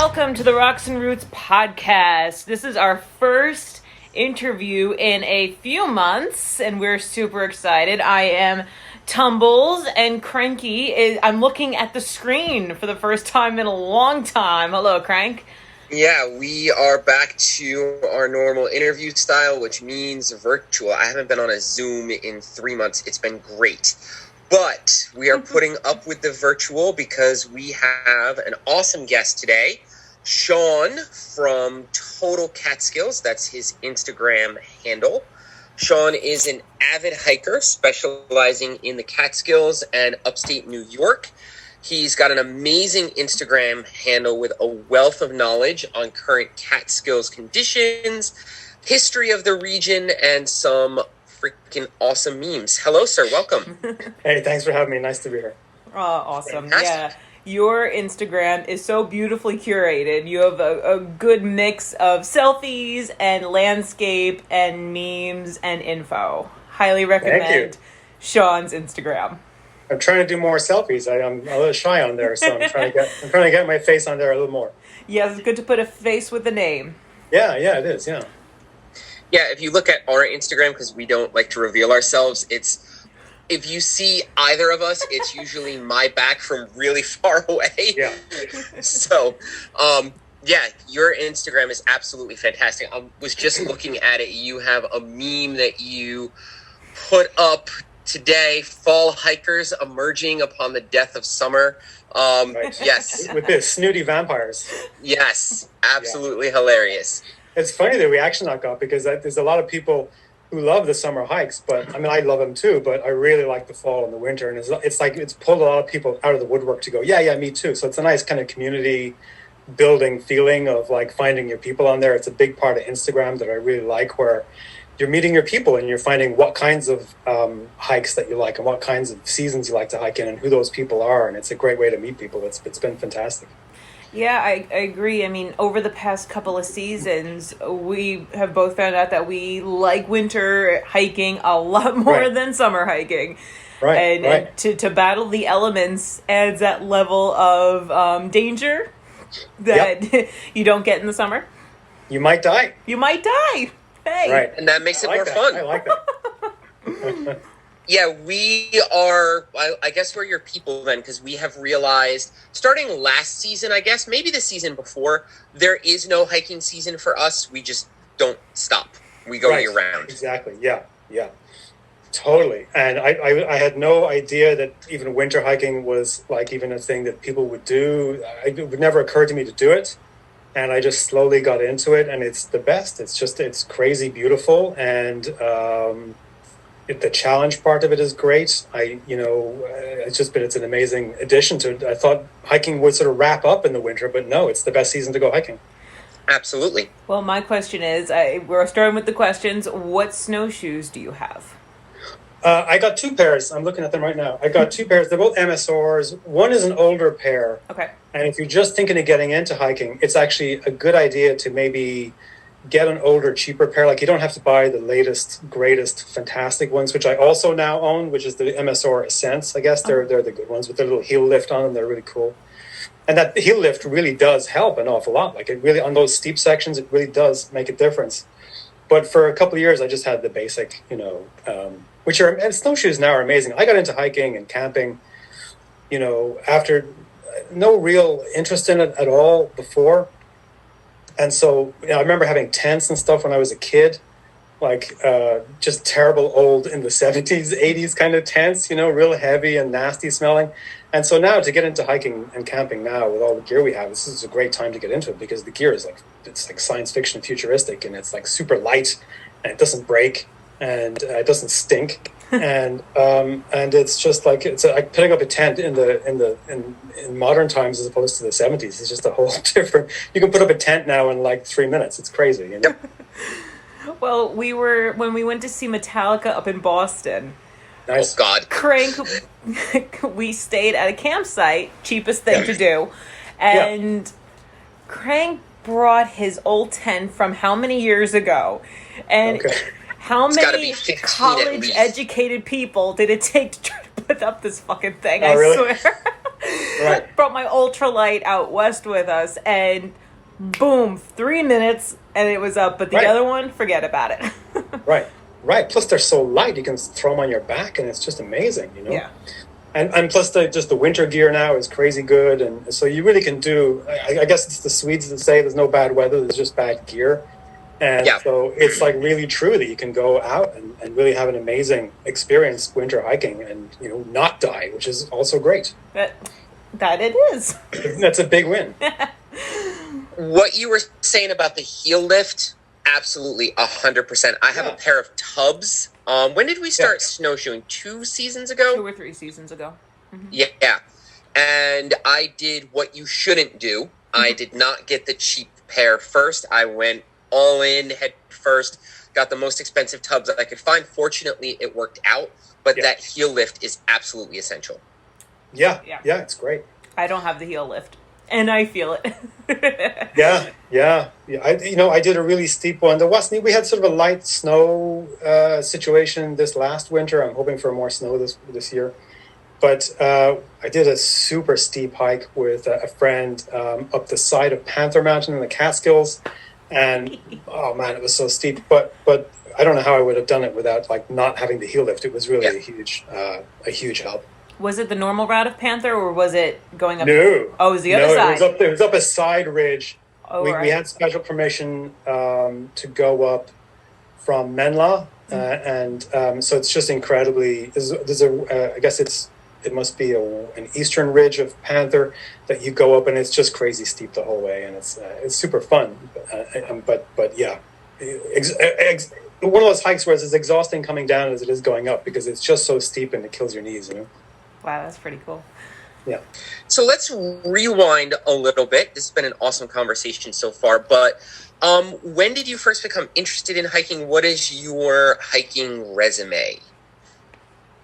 Welcome to the Rocks and Roots podcast. This is our first interview in a few months, and we're super excited. I am Tumbles, and Cranky I'm looking at the screen for the first time in a long time. Hello, Crank. Yeah, we are back to our normal interview style, which means virtual. I haven't been on a Zoom in 3 months. It's been great. But we are putting up with the virtual because we have an awesome guest today, Sean from Total Catskills. That's his Instagram handle. Sean is an avid hiker specializing in the Catskills and upstate New York. He's got an amazing Instagram handle with a wealth of knowledge on current Catskills conditions, history of the region, and some freaking awesome memes. Hello, sir. Welcome. Hey, thanks for having me. Nice to be here. Oh, awesome. Yeah. Your Instagram is so beautifully curated. You have a good mix of selfies and landscape and memes and info. Highly recommend Sean's Instagram. I'm trying to do more selfies. I'm a little shy on there, so I'm trying to get my face on there a little more. Yes, it's good to put a face with a name. Yeah, it is. Yeah. Yeah, if you look at our Instagram, because we don't like to reveal ourselves, if you see either of us, it's usually my back from really far away. Yeah. So, your Instagram is absolutely fantastic. I was just looking at it. You have a meme that you put up today, fall hikers emerging upon the death of summer. Right. Yes. With the snooty vampires. Yes, absolutely hilarious. It's funny the reaction I got because there's a lot of people who love the summer hikes, but I mean, I love them too, but I really like the fall and the winter. And it's like, it's pulled a lot of people out of the woodwork to go, yeah, me too. So it's a nice kind of community building feeling of like finding your people on there. It's a big part of Instagram that I really like, where you're meeting your people and you're finding what kinds of hikes that you like and what kinds of seasons you like to hike in and who those people are. And it's a great way to meet people. It's been fantastic. Yeah, I agree. I mean, over the past couple of seasons, we have both found out that we like winter hiking a lot more than summer hiking. Right. And to battle the elements adds that level of danger that you don't get in the summer. You might die. Hey. Right. And that makes it more fun. I like that. Yeah, we are, I guess we're your people then, because we have realized, starting last season, I guess, maybe the season before, there is no hiking season for us. We just don't stop. We go year round. Exactly, yeah. Totally. And I had no idea that even winter hiking was like even a thing that people would do. It would never occur to me to do it. And I just slowly got into it, and it's the best. It's crazy beautiful, and the challenge part of it is great. It's an amazing addition to it. I thought hiking would sort of wrap up in the winter, but no, it's the best season to go hiking. Absolutely. Well, my question is, we're starting with the questions. What snowshoes do you have? I got 2 pairs. I'm looking at them right now. I got 2 pairs. They're both MSRs. One is an older pair. Okay. And if you're just thinking of getting into hiking, it's actually a good idea to maybe get an older, cheaper pair. Like, you don't have to buy the latest, greatest, fantastic ones, which I also now own, which is the MSR Ascents. I guess they're the good ones with their little heel lift on them. They're really cool. And that heel lift really does help an awful lot. Like, it really, on those steep sections, it really does make a difference. But for a couple of years, I just had the basic, and snowshoes now are amazing. I got into hiking and camping, after no real interest in it at all before. And so, I remember having tents and stuff when I was a kid, like just terrible old in the 70s, 80s kind of tents, real heavy and nasty smelling. And so now to get into hiking and camping now with all the gear we have, this is a great time to get into it because the gear is it's like science fiction futuristic, and it's like super light and it doesn't break and it doesn't stink. And it's just like like putting up a tent in modern times as opposed to the 70s. It's just a whole different. You can put up a tent now in like 3 minutes. It's crazy. Well, when we went to see Metallica up in Boston. Nice. Oh God. Crank, we stayed at a campsite, cheapest thing to do, and Crank brought his old tent from how many years ago, and. Okay. How many college-educated people did it take to try to put up this fucking thing? I really? swear. Right. Brought my ultralight out west with us, and boom, 3 minutes, and it was up. But the Right. other one, forget about it. Right. Right. Plus, they're so light, you can throw them on your back, and it's just amazing, you know? Yeah. And plus, the winter gear now is crazy good. And so you really can do, I guess it's the Swedes that say there's no bad weather, there's just bad gear. And so it's like really true that you can go out and really have an amazing experience winter hiking and, you know, not die, which is also great. That it is. That's a big win. What you were saying about the heel lift, absolutely 100%. I have a pair of tubs. When did we start snowshoeing? 2 seasons ago? 2 or 3 seasons ago. Mm-hmm. Yeah. And I did what you shouldn't do. I did not get the cheap pair first. I went all in, head first, got the most expensive tubs that I could find. Fortunately, it worked out, but that heel lift is absolutely essential. Yeah, it's great. I don't have the heel lift, and I feel it. Yeah. I did a really steep one. We had sort of a light snow situation this last winter. I'm hoping for more snow this year. But I did a super steep hike with a friend up the side of Panther Mtn in the Catskills. And oh man, it was so steep. But I don't know how I would have done it without like not having the heel lift. It was really a huge help. Was it the normal route of Panther, or was it going up? No. Oh, it was the other side. It was up a side ridge. Oh, we had special permission to go up from Menla, and so it's just incredibly. I guess it must be an eastern ridge of Panther that you go up, and it's just crazy steep the whole way, and it's super fun. But yeah, one of those hikes where it's as exhausting coming down as it is going up because it's just so steep and it kills your knees. You know. Wow, that's pretty cool. Yeah. So let's rewind a little bit. This has been an awesome conversation so far, but when did you first become interested in hiking? What is your hiking resume?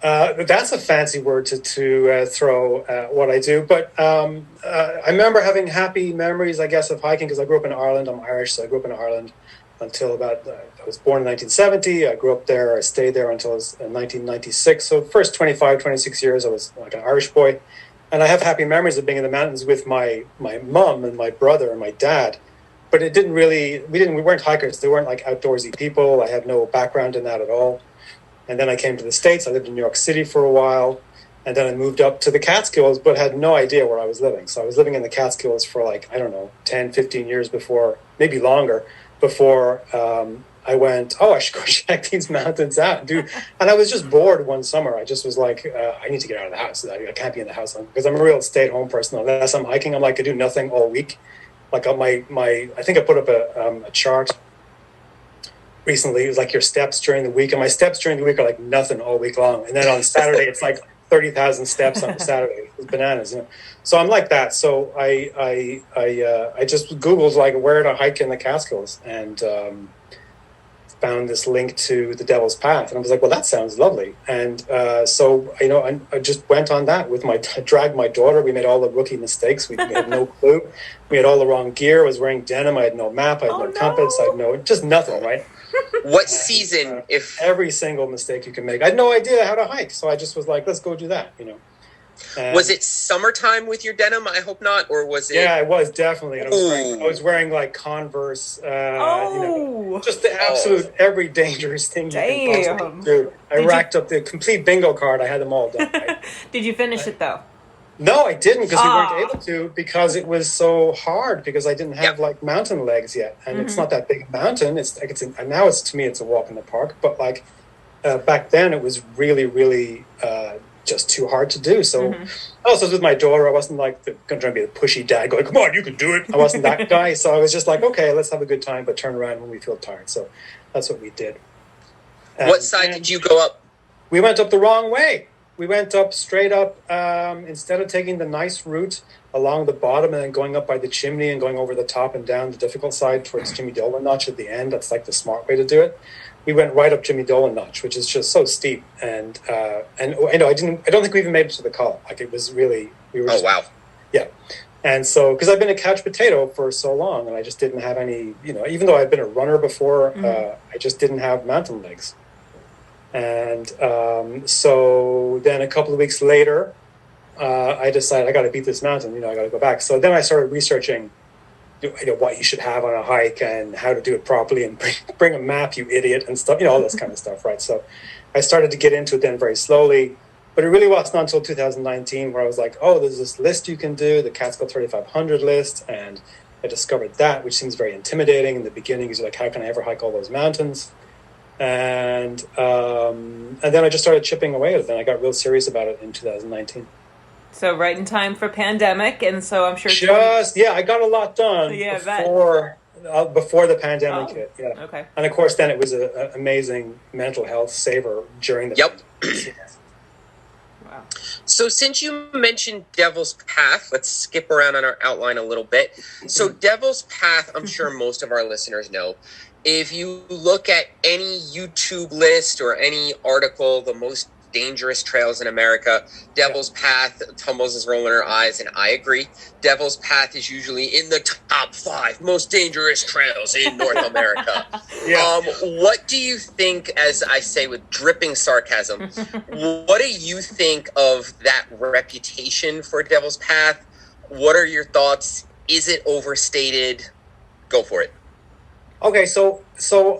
That's a fancy word to throw what I do, but I remember having happy memories, I guess, of hiking because I grew up in Ireland. I'm Irish, so I grew up in Ireland until about, I was born in 1970. I grew up there. I stayed there until I was 1996. So first 25, 26 years, I was like an Irish boy. And I have happy memories of being in the mountains with my mom and my brother and my dad. But it didn't really, we weren't hikers. They weren't like outdoorsy people. I had no background in that at all. And then I came to the States. I lived in New York City for a while. And then I moved up to the Catskills, but had no idea where I was living. So I was living in the Catskills for like, I don't know, 10, 15 years before, maybe longer, before I went, I should go check these mountains out. And I was just bored one summer. I just was like, I need to get out of the house. I can't be in the house because I'm a real stay-at-home person. Unless I'm hiking, I'm like, I do nothing all week. Like on I think I put up a chart recently. It was like your steps during the week. And my steps during the week are like nothing all week long. And then on Saturday, it's like 30,000 steps on Saturday. It's bananas, you know. So I'm like that. So I just Googled like where to hike in the Catskills and found this link to the Devil's Path. And I was like, well, that sounds lovely. And so, you know, I just went on that with dragged my daughter. We made all the rookie mistakes. We had no clue. We had all the wrong gear. I was wearing denim. I had no map. I had no compass. I had just nothing, right? What season? Every single mistake you can make. I had no idea how to hike. So I just was like, let's go do that, you know. Was it summertime with your denim? I hope not. Or was it? Yeah, it was definitely. And I was wearing like Converse, you know, just the absolute every dangerous thing you can possibly do. I racked up the complete bingo card. I had them all done. Right? Did you finish it though? No, I didn't because we weren't able to because it was so hard because I didn't have like mountain legs yet. And it's not that big a mountain. Now to me, it's a walk in the park. But like back then it was really, really just too hard to do. So I was with my daughter. I wasn't like going to be the pushy dad going, come on, you can do it. I wasn't that guy. So I was just like, okay, let's have a good time, but turn around when we feel tired. So that's what we did. What side did you go up? We went up the wrong way. We went up straight up. Instead of taking the nice route along the bottom and then going up by the chimney and going over the top and down the difficult side towards Jimmy Dolan Notch at the end, that's like the smart way to do it. We went right up Jimmy Dolan Notch, which is just so steep, and I know I don't think we even made it to the col. Like it was really, we were. Oh wow! Yeah, and so because I've been a couch potato for so long, and I just didn't have any, you know, even though I'd been a runner before, I just didn't have mountain legs, and so then a couple of weeks later, I decided I got to beat this mountain. I got to go back. So then I started researching, what you should have on a hike and how to do it properly, and bring a map, you idiot, and stuff. All this kind of stuff, right? So I started to get into it then very slowly, but it really wasn't until 2019 where I was like, oh, there's this list you can do, the Catskill 3500 list, and I discovered that, which seems very intimidating in the beginning. Because you're like, how can I ever hike all those mountains? And then I just started chipping away at it. Then I got real serious about it in 2019. So right in time for pandemic, and so I'm sure. I got a lot done before the pandemic hit. Yeah. Okay. And of course, then it was an amazing mental health saver during the. Yep. Wow. So since you mentioned Devil's Path, let's skip around on our outline a little bit. So Devil's Path, I'm sure most of our listeners know. If you look at any YouTube list or any article, the most dangerous trails in America, Devil's Path, Tumbles is rolling her eyes, and I agree. Devil's Path is usually in the top 5 most dangerous trails in North America. What do you think, as I say with dripping sarcasm, what do you think of that reputation for Devil's Path? What are your thoughts? Is it overstated? Go for it. Okay, so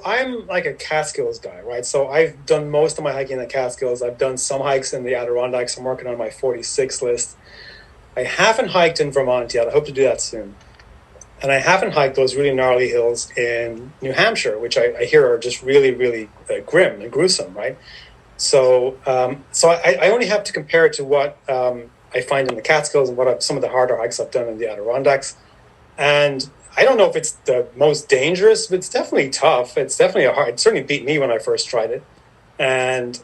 I'm like a Catskills guy, right? So I've done most of my hiking in the Catskills. I've done some hikes in the Adirondacks. I'm working on my 46 list. I haven't hiked in Vermont yet. I hope to do that soon. And I haven't hiked those really gnarly hills in New Hampshire, which I hear are just really, really grim and gruesome, right? So I only have to compare it to what I find in the Catskills and some of the harder hikes I've done in the Adirondacks. And I don't know if it's the most dangerous, but it's definitely tough. It's definitely it certainly beat me when I first tried it. And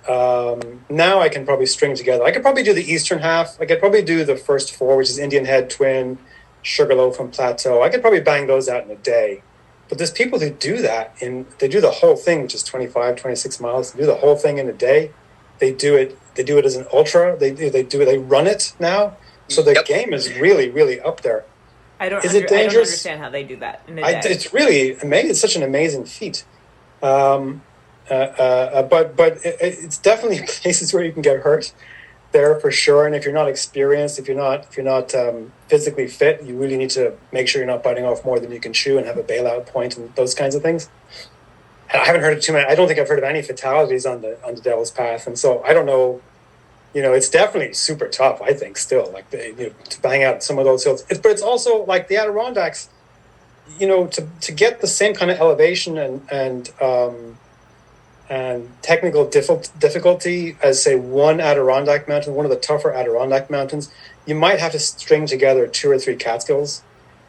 now I can probably string together. I could probably do the eastern half. I could probably do the first 4, which is Indian Head, Twin, Sugarloaf, and Plateau. I could probably bang those out in a day. But there's people who do that, they do the whole thing, which is 25, 26 miles. They do the whole thing in a day. They do it as an ultra. They run it now. So the game is really, really up there. Is it dangerous? I don't understand how they do that in a day. It's really amazing. It's such an amazing feat. But it's definitely places where you can get hurt there for sure. And if you're not experienced, if you're not physically fit, you really need to make sure you're not biting off more than you can chew and have a bailout point and those kinds of things. And I haven't heard of too many. I don't think I've heard of any fatalities on the Devil's Path, and so I don't know. It's definitely super tough, I think, still, like, to bang out some of those hills. But it's also like the Adirondacks, to get the same kind of elevation and technical difficulty as, say, one Adirondack mountain, one of the tougher Adirondack mountains, you might have to string together 2 or 3 Catskills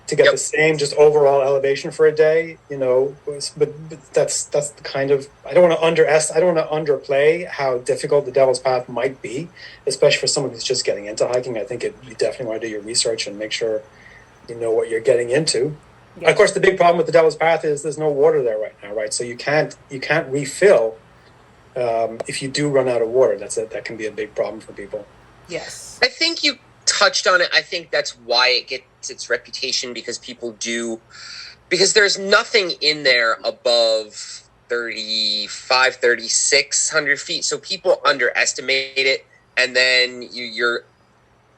to get the same just overall elevation for a day, but that's the kind of, I don't want to underplay how difficult the Devil's Path might be, especially for someone who's just getting into hiking. I think you definitely want to do your research and make sure you know what you're getting into. Yes. Of course, the big problem with the Devil's Path is there's no water there right now, right? So you can't refill if you do run out of water. That can be a big problem for people. Yes. I think you touched on it. I think that's why it gets its reputation, because there's nothing in there above 3,600 feet. So people underestimate it. And then you're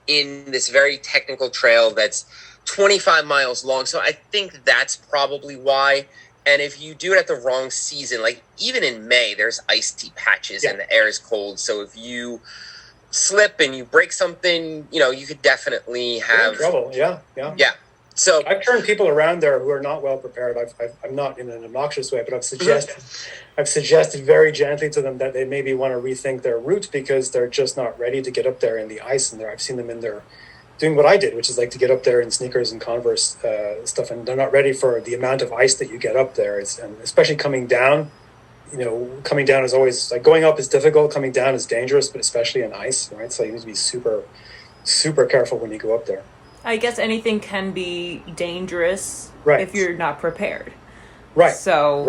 in this very technical trail that's 25 miles long. So I think that's probably why. And if you do it at the wrong season, like even in May, there's icy patches and the air is cold. So if you slip and you break something, you could definitely have trouble. Yeah. So I've turned people around there who are not well prepared. I'm not in an obnoxious way, but I've suggested very gently to them that they maybe want to rethink their route because they're just not ready to get up there in the ice. And I've seen them in there doing what I did, which is like to get up there in sneakers and Converse stuff, and they're not ready for the amount of ice that you get up there. And especially coming down. Coming down is always, like, going up is difficult, coming down is dangerous, but especially in ice, right? So you need to be super, super careful when you go up there. I guess anything can be dangerous if you're not prepared. Right. So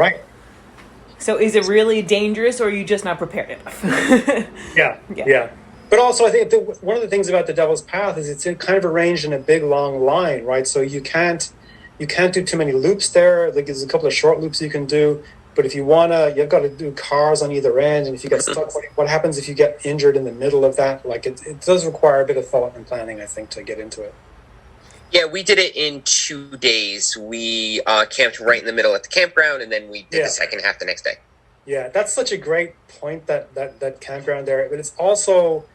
is it really dangerous, or are you just not prepared enough? Yeah. But also, I think one of the things about the Devil's Path is it's kind of arranged in a big, long line, right? So you can't do too many loops there. Like, there's a couple of short loops you can do. But if you wanna, you've got to do cars on either end, and if you get stuck, what happens if you get injured in the middle of that? Like it does require a bit of thought and planning, I think, to get into it. Yeah, we did it in 2 days. We camped right in the middle at the campground, and then we did the second half the next day. Yeah, that's such a great point, that campground there. But it's also,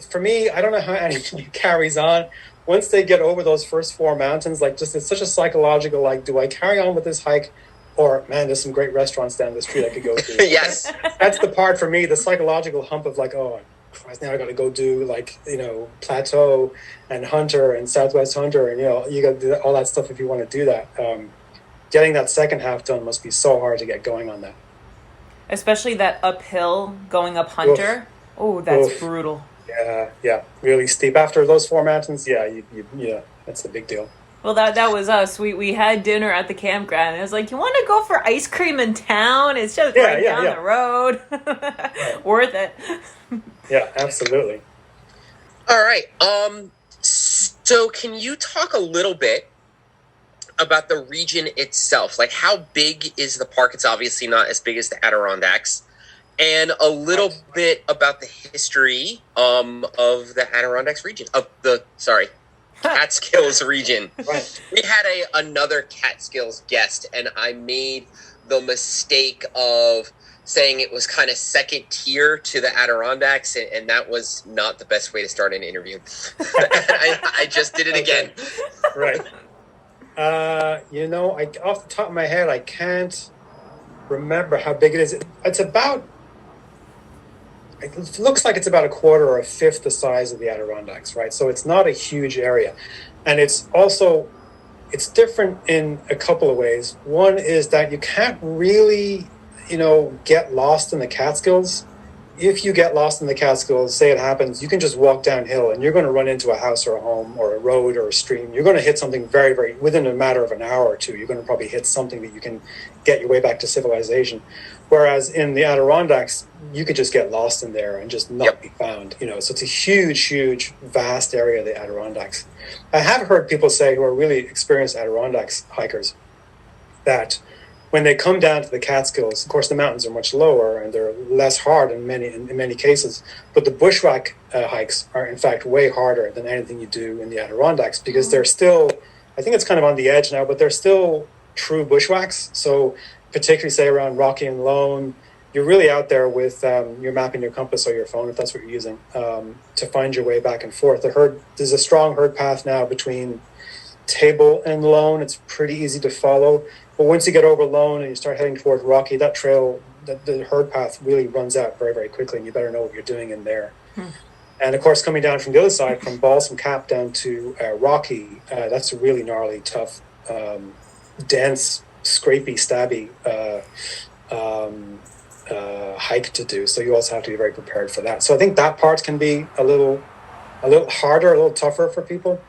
for me, I don't know how anybody carries on once they get over those first 4 mountains. Like, just it's such a psychological, like, do I carry on with this hike? Or, man, there's some great restaurants down the street I could go to. Yes. That's the part for me, the psychological hump of like, oh, Christ, now I got to go do like, Plateau and Hunter and Southwest Hunter. And, you got to do all that stuff if you want to do that. Getting that second half done must be so hard to get going on that. Especially that uphill going up Hunter. Oh, that's brutal. Yeah, really steep. After those 4 mountains, yeah, that's a big deal. Well, that was us. We had dinner at the campground, and it was like, you want to go for ice cream in town? It's just right down the road. Worth it. Yeah, absolutely. All right. So can you talk a little bit about the region itself? Like, how big is the park? It's obviously not as big as the Adirondacks. And a little bit about the history of the Adirondacks region, Catskills region. Right. We had another Catskills guest, and I made the mistake of saying it was kind of second tier to the Adirondacks, and that was not the best way to start an interview. I just did it again. Right. Off the top of my head, I can't remember how big it is. It looks like it's about a quarter or a fifth the size of the Adirondacks, right? So it's not a huge area. And it's different in a couple of ways. One is that you can't really, get lost in the Catskills. If you get lost in the Catskills, say it happens, you can just walk downhill and you're going to run into a house or a home or a road or a stream. You're going to hit something very, very, within a matter of an hour or two, you're going to probably hit something that you can get your way back to civilization. Whereas in the Adirondacks, you could just get lost in there and just not be found. So it's a huge, huge, vast area of the Adirondacks. I have heard people say, who are really experienced Adirondacks hikers, that when they come down to the Catskills, of course the mountains are much lower and they're less hard in many cases, but the bushwhack hikes are in fact way harder than anything you do in the Adirondacks, because they're still, I think it's kind of on the edge now, but they're still true bushwhacks. So particularly say around Rocky and Lone, you're really out there with your map and your compass or your phone, if that's what you're using, to find your way back and forth. There's a strong herd path now between Table and Lone. It's pretty easy to follow. But once you get over Lone and you start heading towards Rocky, that trail, the herd path really runs out very, very quickly, and you better know what you're doing in there. And of course, coming down from the other side, from Balsam Cap down to Rocky, that's a really gnarly, tough, dense, scrapey, stabby hike to do. So you also have to be very prepared for that. So I think that part can be a little harder, a little tougher for people.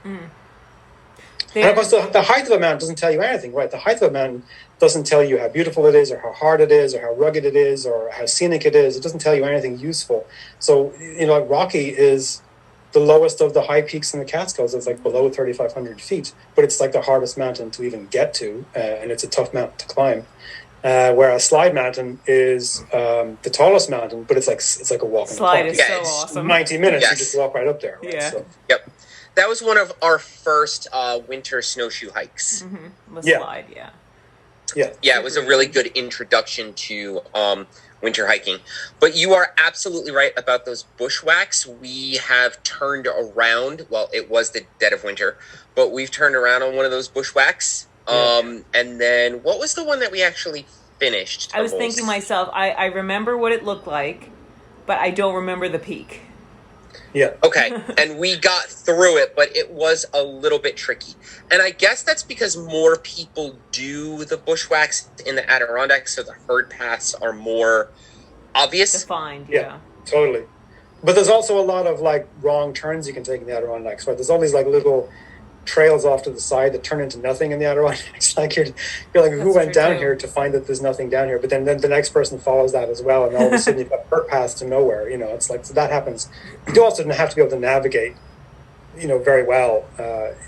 And of course, the height of a mountain doesn't tell you anything, right? The height of a mountain doesn't tell you how beautiful it is, or how hard it is, or how rugged it is, or how scenic it is. It doesn't tell you anything useful. So, like Rocky is the lowest of the high peaks in the Catskills. It's like below 3,500 feet, but it's like the hardest mountain to even get to, and it's a tough mountain to climb. Whereas Slide Mountain is the tallest mountain, but it's like a walk in the park. Slide is so awesome. 90 minutes, you just walk right up there. Right? Yeah. So. Yep. That was one of our first winter snowshoe hikes. Slide, yeah. Yeah, it was a really good introduction to winter hiking. But you are absolutely right about those bushwhacks. We have turned around. Well, it was the dead of winter, but we've turned around on one of those bushwhacks. And then what was the one that we actually finished? I was thinking myself, I remember what it looked like, but I don't remember the peak. Yeah. Okay. And we got through it, but it was a little bit tricky. And I guess that's because more people do the bushwhacks in the Adirondacks, so the herd paths are more obvious. Defined, yeah. Totally. But there's also a lot of like wrong turns you can take in the Adirondacks, right? There's all these like little trails off to the side that turn into nothing in the Adirondacks. Like you're like, who went down here to find that there's nothing down here? But then the next person follows that as well, and all of a sudden you've got herd paths to nowhere. It's like, so that happens. You do also have to be able to navigate, very well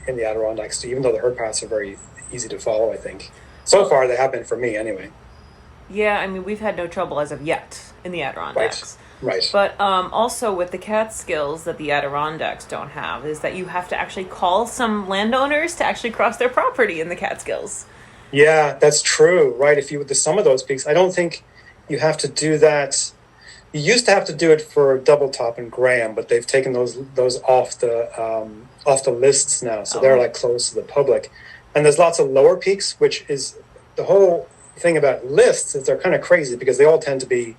in the Adirondacks, even though the herd paths are very easy to follow. I think so far they have been for me anyway. Yeah, I mean, we've had no trouble as of yet in the Adirondacks. Right. But also with the Catskills that the Adirondacks don't have is that you have to actually call some landowners to actually cross their property in the Catskills. Yeah, that's true. Right. If you with some of those peaks, I don't think you have to do that. You used to have to do it for Double Top and Graham, but they've taken those off the lists now, so they're like closed to the public. And there's lots of lower peaks, which is the whole thing about lists is they're kind of crazy because they all tend to be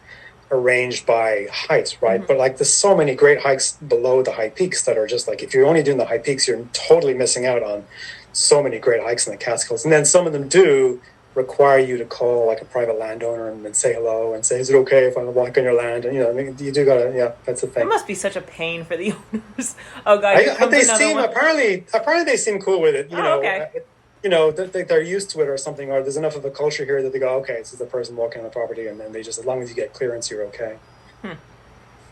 arranged by heights, right? But like there's so many great hikes below the high peaks that are just like if you're only doing the high peaks, you're totally missing out on so many great hikes in the Catskills. And then some of them do require you to call like a private landowner and then say hello and say, is it okay if I walk on your land? And I mean, you do gotta, that's the thing. It must be such a pain for the owners. Oh god, they seem apparently they seem cool with it. Okay. They're used to it or something, or there's enough of a culture here that they go, okay, this is the person walking on the property, and then they just, as long as you get clearance, you're okay.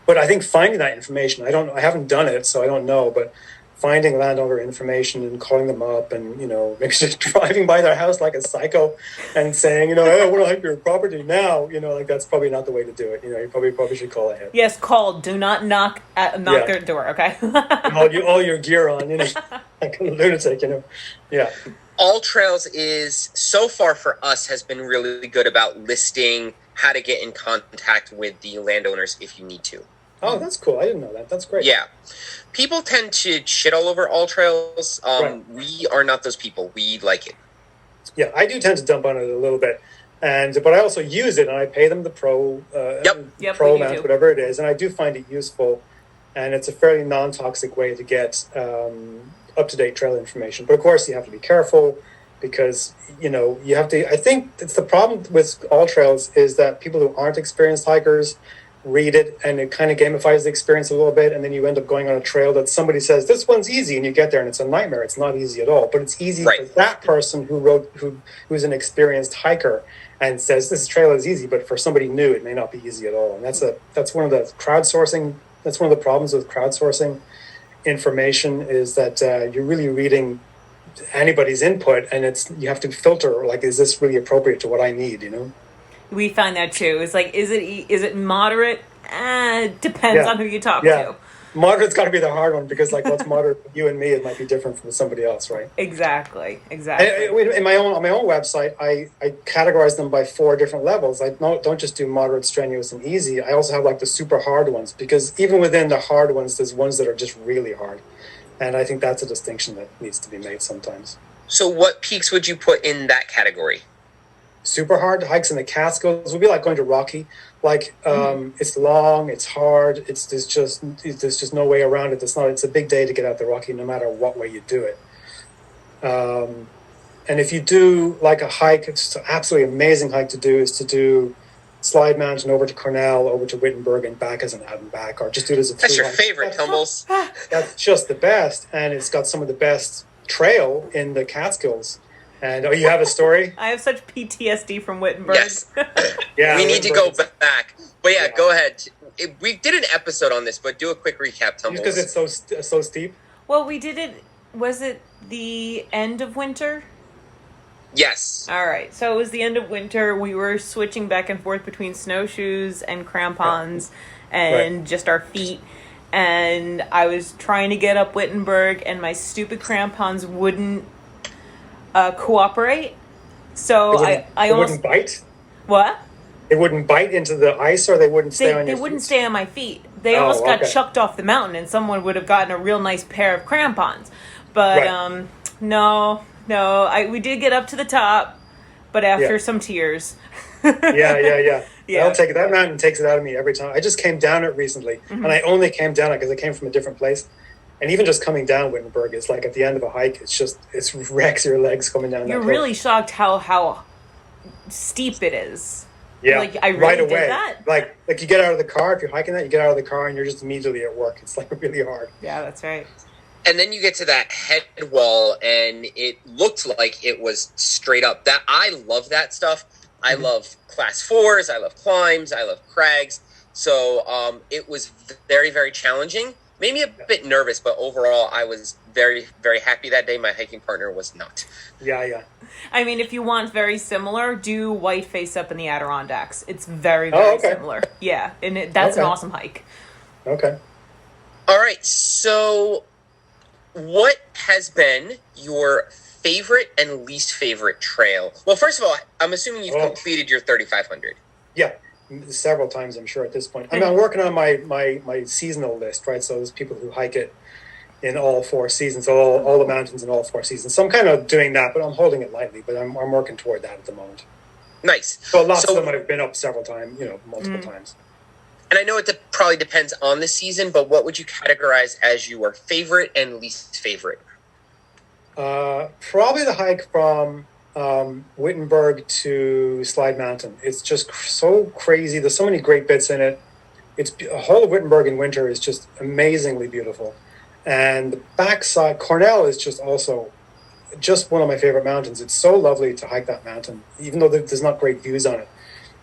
But I think finding that information, I haven't done it, so I don't know, but finding landowner information and calling them up and, maybe just driving by their house like a psycho and saying, hey, I want to hike your property now, like that's probably not the way to do it. You probably should call ahead. Yes, call. Do not knock their door, okay? all your gear on, like a lunatic, Yeah. All Trails is, so far for us, has been really good about listing how to get in contact with the landowners if you need to. Oh, that's cool. I didn't know that. That's great. Yeah. People tend to shit all over All Trails. Right. We are not those people. We like it. Yeah, I do tend to dump on it a little bit. But I also use it, and I pay them the pro amount, whatever it is, and I do find it useful, and it's a fairly non-toxic way to get up-to-date trail information. But of course, you have to be careful because you have to. I think it's the problem with All Trails is that people who aren't experienced hikers read it, and it kind of gamifies the experience a little bit, and then you end up going on a trail that somebody says this one's easy, and you get there and it's a nightmare. It's not easy at all, but it's easy for that person who's an experienced hiker and says this trail is easy, but for somebody new it may not be easy at all. And that's one of the crowdsourcing. That's one of the problems with crowdsourcing information is that you're really reading anybody's input, and you have to filter like, is this really appropriate to what I need? We find that too. It's like, is it moderate? Depends on who you talk to. Moderate's got to be the hard one because like what's moderate for you and me, it might be different from somebody else, right? Exactly. In on my own website, I categorize them by 4 different levels. I don't just do moderate, strenuous, and easy. I also have like the super hard ones because even within the hard ones, there's ones that are just really hard, and I think that's a distinction that needs to be made sometimes. So, what peaks would you put in that category? Super hard hikes in the Catskills would be like going to Rocky. Like it's long, it's hard. There's just no way around it. It's a big day to get out the Rocky, no matter what way you do it. And if you do like a hike, it's an absolutely amazing hike to do. Is to do Slide Mountain over to Cornell, over to Wittenberg, and back as an out and back, or just do it as a. That's your favorite, Tumbles. That's just the best, and it's got some of the best trail in the Catskills. And you have a story? I have such PTSD from Wittenberg. Yes. Yeah, we need to go back. But go ahead. We did an episode on this, but do a quick recap, Tumbles. Because it's so steep? Well, we did it. Was it the end of winter? Yes. All right. So it was the end of winter. We were switching back and forth between snowshoes and crampons and just our feet. And I was trying to get up Wittenberg, and my stupid crampons wouldn't cooperate. So I almost wouldn't bite. What? It wouldn't bite into the ice, or they wouldn't stay on your feet? They wouldn't stay on my feet. They almost got chucked off the mountain, and someone would have gotten a real nice pair of crampons. But no. We did get up to the top, but after some tears. Yeah. That mountain takes it out of me every time. I just came down it recently, and I only came down it because I came from a different place. And even just coming down Wittenberg is like at the end of a hike, it wrecks your legs coming down. You're really shocked how steep it is. Yeah, like I really right away. did that. Like you get out of the car, if you're hiking that, you get out of the car and you're just immediately at work. It's like really hard. Yeah, that's right. And then you get to that head wall, and it looked like it was straight up. That I love that stuff. I love class 4s. I love climbs. I love crags. So it was very, very challenging. Made me a bit nervous, but overall, I was very, very happy that day. My hiking partner was not. Yeah. I mean, if you want very similar, do Whiteface up in the Adirondacks. It's very, very similar. Yeah, and that's an awesome hike. Okay. All right. So, what has been your favorite and least favorite trail? Well, first of all, I'm assuming you've completed your 3,500. Yeah, several times, I'm sure, at this point. I mean, I'm working on my seasonal list, right? So there's people who hike it in all 4 seasons, all the mountains in all 4 seasons. So I'm kind of doing that, but I'm holding it lightly. But I'm working toward that at the moment. Nice. So lots of them I've been up several times, multiple times. And I know it probably depends on the season, but what would you categorize as your favorite and least favorite? Probably the hike from Wittenberg to Slide Mountain. It's just so crazy. There's so many great bits in it. It's a whole of Wittenberg in winter is just amazingly beautiful. And the backside, Cornell is just also just one of my favorite mountains. It's so lovely to hike that mountain, even though there's not great views on it.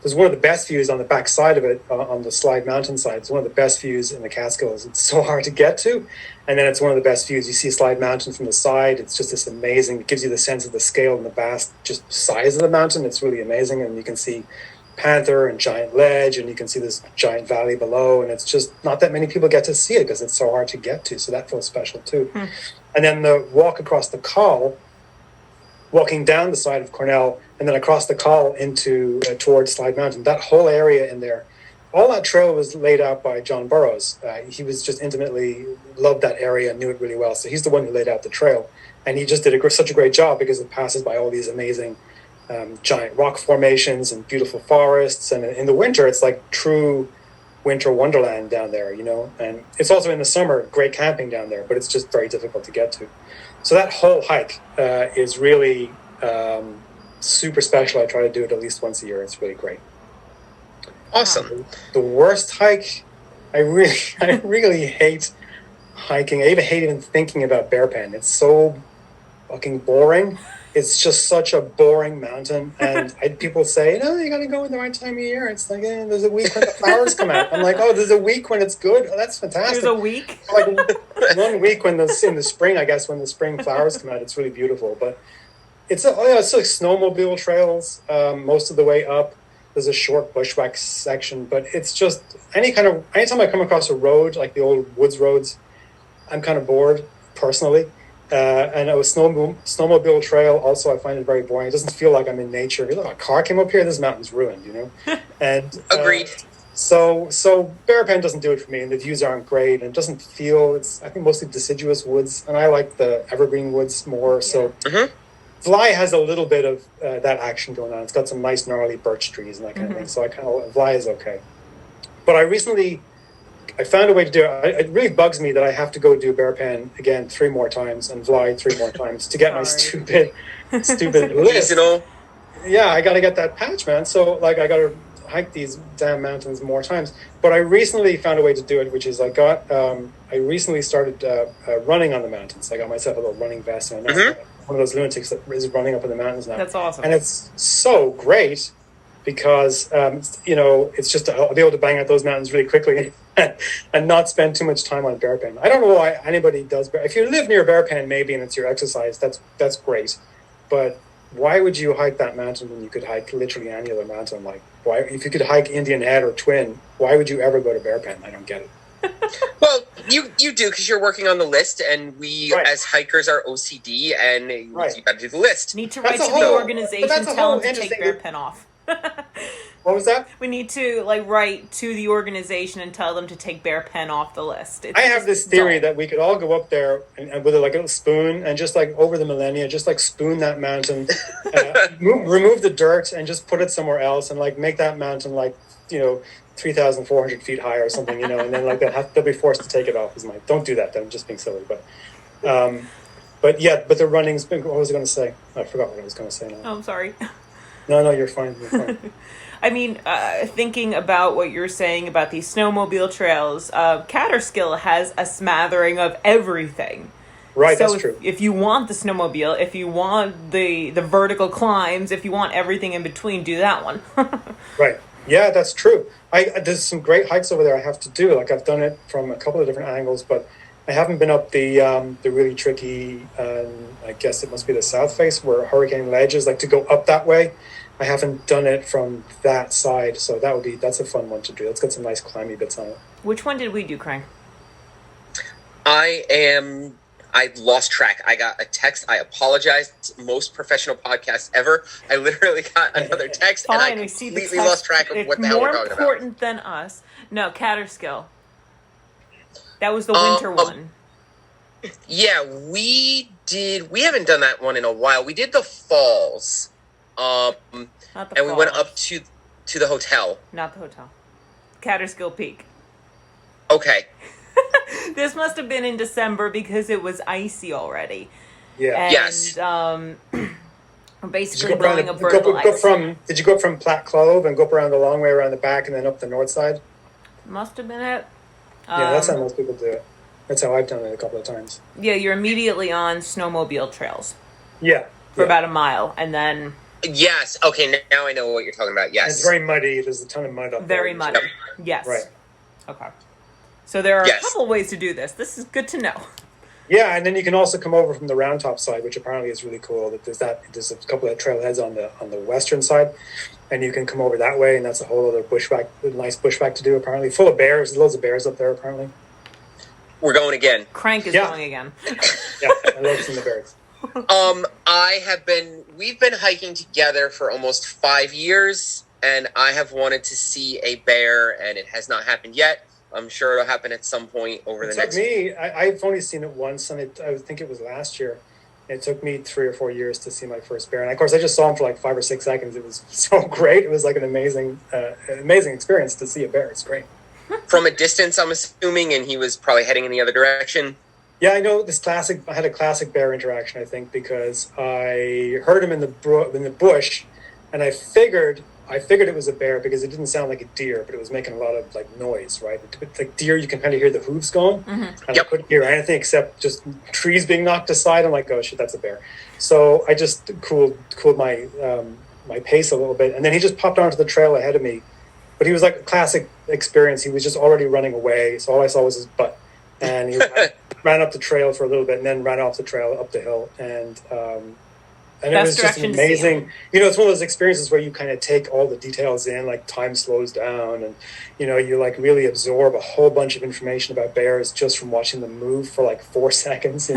There's one of the best views on the back side of it, on the Slide Mountain side. It's one of the best views in the Catskills. It's so hard to get to. And then it's one of the best views. You see Slide Mountain from the side. It's just this amazing, it gives you the sense of the scale and the vast just size of the mountain. It's really amazing. And you can see Panther and Giant Ledge, and you can see this giant valley below. And it's just not that many people get to see it because it's so hard to get to. So that feels special too. And then the walk across the Col, walking down the side of Cornell, and then across the Col into towards Slide Mountain. That whole area in there, all that trail was laid out by John Burroughs. He was just intimately loved that area and knew it really well. So he's the one who laid out the trail, and he just did such a great job because it passes by all these amazing giant rock formations and beautiful forests. And in the winter, it's like true winter wonderland down there, And it's also in the summer, great camping down there, but it's just very difficult to get to. So that whole hike is really super special. I try to do it at least once a year. It's really great. Awesome. The worst hike, I really hate hiking. I even hate thinking about Bear Pen. It's so fucking boring. It's just such a boring mountain. And people say, no, you got to go in the right time of year. It's like, there's a week when the flowers come out. I'm like, there's a week when it's good? Oh, that's fantastic. There's a week? Like 1 week in the spring, I guess, when the spring flowers come out, it's really beautiful. But it's like snowmobile trails most of the way up. There's a short bushwhack section, but it's just anytime I come across a road, like the old woods roads, I'm kind of bored personally. And a snowmobile trail, also, I find it very boring. It doesn't feel like I'm in nature. Look, a car came up here, this mountain's ruined, And Agreed. So Bear Pen doesn't do it for me, and the views aren't great, and it doesn't feel. It's I think mostly deciduous woods, and I like the evergreen woods more. So Vly has a little bit of that action going on. It's got some nice gnarly birch trees and that kind of thing. So Vly is okay. But I found a way to do it. It really bugs me that I have to go do Bear Pen again 3 more times and Vly 3 more times to get my stupid list. Yeah, I got to get that patch, man. So I got to hike these damn mountains more times. But I recently found a way to do it, which is I recently started running on the mountains. I got myself a little running vest, and I'm one of those lunatics that is running up in the mountains now. That's awesome. And it's so great because, it's just I'll be able to bang out those mountains really quickly and not spend too much time on Bear Pen. I don't know why anybody does. If you live near Bear Pen, maybe, and it's your exercise, that's great. But why would you hike that mountain when you could hike literally any other mountain? Like, why, if you could hike Indian Head or Twin, why would you ever go to Bear Pen? I don't get it. Well, you do because you're working on the list, and we as hikers are OCD, and you got to do the list. Need to write to the organization, tell them to take Bear Pen off. What was that? We need to write to the organization and tell them to take Bear Pen off the list. I have this theory that we could all go up there and with a little spoon and just over the millennia, just spoon that mountain, remove the dirt and just put it somewhere else and make that mountain 3,400 feet high or something, and then they'll be forced to take it off. Don't do that. I'm just being silly, but the running's been. What was I going to say? I forgot what I was going to say now. Oh, I'm sorry. No, you're fine. You're fine. I mean, thinking about what you're saying about these snowmobile trails, Catskills has a smattering of everything. Right, so that's true. If you want the snowmobile, if you want the vertical climbs, if you want everything in between, do that one. Right. Yeah, that's true. There's some great hikes over there I have to do. I've done it from a couple of different angles, but I haven't been up the really tricky, I guess it must be the south face where Hurricane Ledge is, like to go up that way. I haven't done it from that side, so that's a fun one to do. Let's get some nice climby bits on it. Which one did we do, Crank? I lost track. I got a text. I apologize. Most professional podcasts ever. I literally got another text, Fine, and I we see the completely text. lost track of It's what the hell we're talking more important than us. No, Catskill. That was the winter one. Yeah, we haven't done that one in a while. We did the falls. Not the and falls. we went up to the hotel. Not the hotel. Catskill Peak. Okay. This must have been in December because it was icy already. Yeah. And, Yes. We're basically blowing up vertical ice. Did you go up from Platte Clove and go up around the long way around the back and then up the north side? Must have been it. Yeah, that's how most people do it. That's how I've done it a couple of times. Yeah, you're immediately on snowmobile trails Yeah. for about a mile, and then Yes. Okay. Now I know what you're talking about. Yes. And it's very muddy. There's a ton of mud up there. very muddy. Yes. Right. Okay. So there are Yes. a couple of ways to do this. This is good to know. Yeah, and then you can also come over from the Round Top side, which apparently is really cool. There's a couple of trailheads on the western side, and you can come over that way, and that's a whole other nice bushwhack to do. Apparently, full of bears. There's loads of bears up there. Apparently, We're going again. Crank is going again. yeah, I love seeing the bears. We've been hiking together for almost 5 years, and I have wanted to see a bear, and it has not happened yet. I'm sure it'll happen at some point over the next. I've only seen it once, and I think it was last year. It took me 3 or 4 years to see my first bear, and of course, I just saw him for like 5 or 6 seconds. It was so great. It was like an amazing experience to see a bear. It's great. From a distance, I'm assuming, and he was probably heading in the other direction. Yeah, I know this classic. I had a classic bear interaction, I think, because I heard him in the bush, and I figured it was a bear because it didn't sound like a deer, but it was making a lot of like noise, right? Like deer, you can kind of hear the hooves going, and I couldn't hear anything except just trees being knocked aside. I'm like, oh shit, that's a bear. So I just cooled my my pace a little bit, and then he just popped onto the trail ahead of me. But he was like a classic experience. He was just already running away, so all I saw was his butt, and he ran up the trail for a little bit, and then ran off the trail up the hill, and it was just amazing. You know, it's one of those experiences where you kind of take all the details in, like time slows down, and you like really absorb a whole bunch of information about bears just from watching them move for like 4 seconds.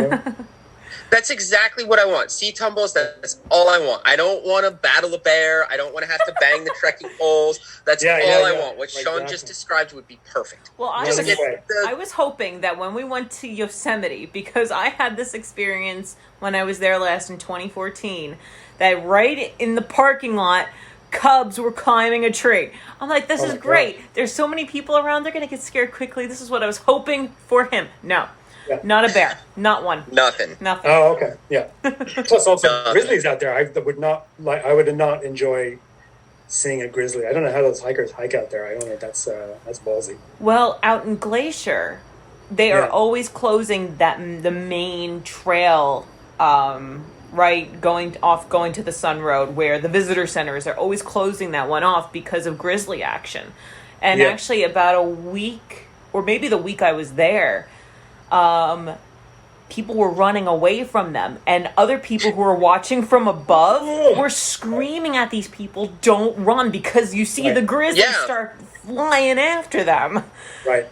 That's exactly what I want. See, Tumbles, that's all I want. I don't want to battle a bear. I don't want to have to bang the trekking poles. That's all I want. What Sean just described would be perfect. Well, I was hoping that when we went to Yosemite, because I had this experience when I was there last in 2014, that right in the parking lot, cubs were climbing a tree. I'm like, this is great. God. There's so many people around. They're going to get scared quickly. This is what I was hoping for him. No. Yeah. Not a bear. Not one. Nothing. Oh, okay. Yeah. Plus, also grizzlies out there. I would not enjoy seeing a grizzly. I don't know how those hikers hike out there. I don't know. That's ballsy. Well, out in Glacier, they are always closing the main trail. Right, going to the Sun Road, where the visitor centers are always closing that one off because of grizzly action. And actually, about a week, or maybe the week I was there, people were running away from them, and other people who were watching from above were screaming at these people, "Don't run!" Because you see the grizzlies start flying after them. Right.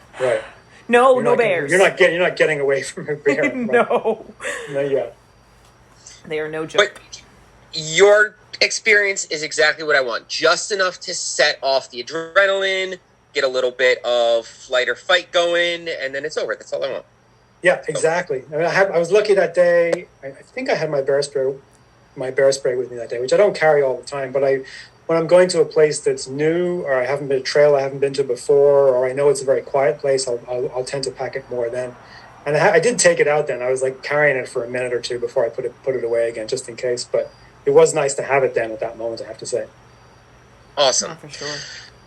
No bears. You're not getting away from a bear. Right? No. Yeah. They are no joke. But your experience is exactly what I want. Just enough to set off the adrenaline, get a little bit of flight or fight going, and then it's over. That's all I want. Yeah, exactly. I mean, I was lucky that day. I think I had my bear spray with me that day, which I don't carry all the time. But when I'm going to a place that's new, or I haven't been a trail I haven't been to before, or I know it's a very quiet place, I'll tend to pack it more then. And I did take it out then. I was like carrying it for a minute or two before I put it away again, just in case. But it was nice to have it then at that moment, I have to say. Awesome. For sure.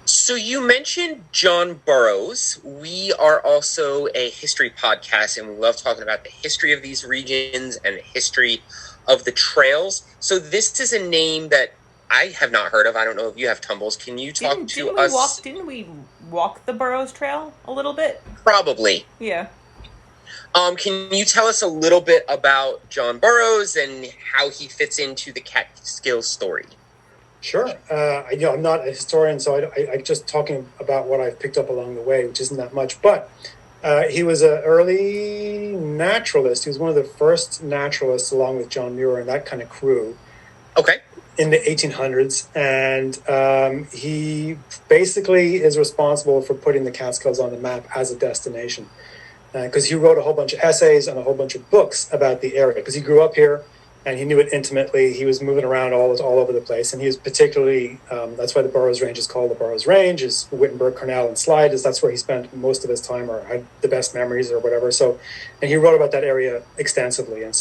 So you mentioned John Burroughs. We are also a history podcast, and we love talking about the history of these regions and the history of the trails. So this is a name that I have not heard of. I don't know if you have, Tumbles. Can you talk to us? Didn't we walk the Burroughs Trail a little bit? Probably. Yeah. Can you tell us a little bit about John Burroughs and how he fits into the Catskills story? Sure. I'm not a historian, so I just talking about what I've picked up along the way, which isn't that much. But he was an early naturalist. He was one of the first naturalists, along with John Muir and that kind of crew. Okay. In the 1800s, and he basically is responsible for putting the Catskills on the map as a destination, because he wrote a whole bunch of essays and a whole bunch of books about the area, because he grew up here and he knew it intimately. He was moving around all over the place, and he was particularly, that's why the Burroughs Range is called the Burroughs Range, is Wittenberg, Cornell, and Slide, is that's where he spent most of his time or had the best memories or whatever. So, and he wrote about that area extensively, and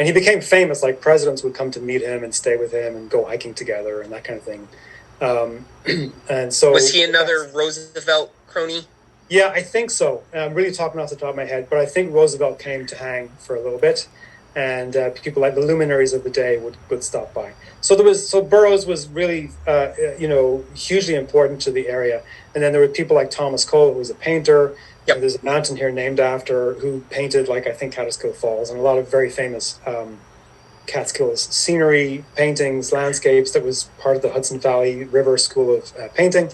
he became famous. Like, presidents would come to meet him and stay with him and go hiking together and that kind of thing. And so, was he another Roosevelt crony? Yeah, I think so. I'm really talking off the top of my head, but I think Roosevelt came to hang for a little bit, and people like the luminaries of the day would stop by. So Burroughs was really, hugely important to the area. And then there were people like Thomas Cole, who was a painter. Yep. There's a mountain here named after, who painted, like, I think, Catskill Falls, and a lot of very famous Catskills scenery, paintings, landscapes. That was part of the Hudson Valley River School of Painting.